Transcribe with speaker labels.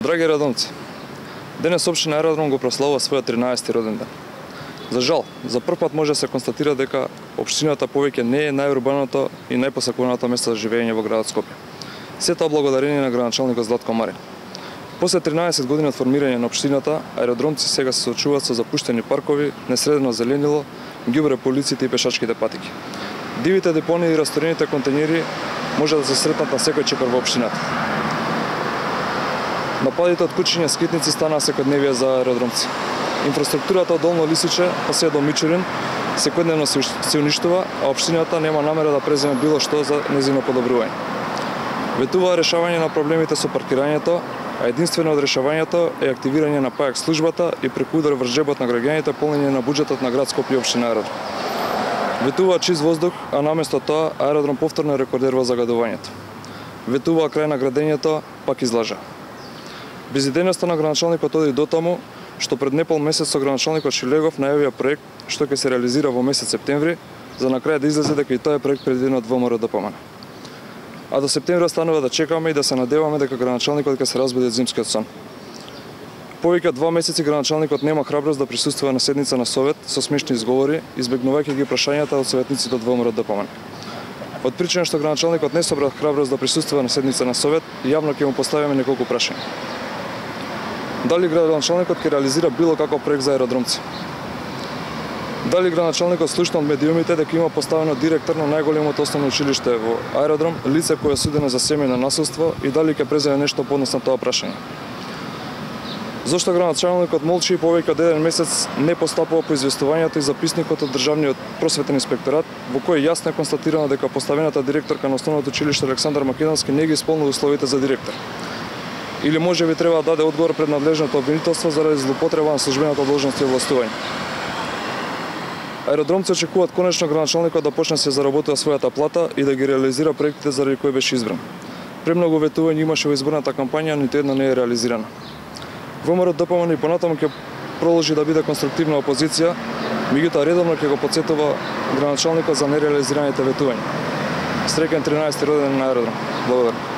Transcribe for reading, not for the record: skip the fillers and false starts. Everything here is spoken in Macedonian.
Speaker 1: Драги аеродромци, денес општина Аеродром го прославува својот 13-ти роден ден. За жал, за прв пат може да се констатира дека општината повеќе не е најурбаното и најпосакуваното место за живење во градот Скопје. Сето благодарение на градоначалникот Златко Марин. После 13 години од формирање на општината, аеродромци сега се соочуваат со запуштени паркови, несредено зеленило, ѓубре по улиците и пешачките патики. Дивите депонии и расторените контејнери може да се сретнат на секој чекор во општината. Нападите од кучиња скитници станаа секојдневие за аеродромци. Инфраструктурата од Долно Лисиче па се до Мичурин секојдневно се уништува, а општината нема намера да преземе било што за нејзино подобрување. Ветува решавање на проблемите со паркирањето, а единствено од решавањето е активирање на ПАЕК службата и преку удар врз џебот на граѓаните полнење на буџетот на град Скопје и општина Аеродром. Ветува чист воздух, а наместо тоа Аеродром повторно е рекордер во загадувањето. Ветува крај на градењето, пак излажа. Безидејноста на градоначалникот оди до таму што пред непол месец со градоначалникот Шилегов најавија проект што ќе се реализира во месец септември, за на крај да излезе дека и тој проект предвиден од ВМРО ДПМН. А до септември останува да чекаме и да се надеваме дека градоначалникот ќе се разбуди од зимскиот сон. Повеќе од 2 месеци градоначалникот нема храброст да присуствува на седница на совет со смешни изговори, избегнувајќи ги прашањата од советниците од ВМРО ДПМН. Од причина што градоначалникот не собра храброст да присуствува на седница на совет, јавно ќе му поставиме неколку прашања. Дали градоначалникот ќе реализира било каков проект за аеродромци? Дали градоначалникот слушна од медиумите дека има поставено директор на најголемото основно училиште во Аеродром, лице кое е судено за семејно насилство, и дали ќе преземе нешто по однос на тоа прашање? Зошто градоначалникот молчи и повеќе од 1 месец не постапува по известувањето и записникот од Државниот просветен инспекторат, во кој јасно е констатирано дека поставената директорка на основното училиште Александар Македонски не ги исполнува условите за директор? Или може би треба да даде одговор пред надлежното обвинителство заради злоупотреба на службената должност и овластување? Аеродромци очекуваат конечно градоначалникот да почне се заработува својата плата и да ги реализира проектите заради кои беше избран. Премногу ветување имаше во изборната кампања, ниту една не е реализирана. ВМРО ДПМН и понатаму ќе продолжи да биде конструктивна опозиција, меѓутоа редовно ќе го потсетува градоначалникот за нереализираните ветувања. Среќен 13-ти роден на Аеродром. Благодарам.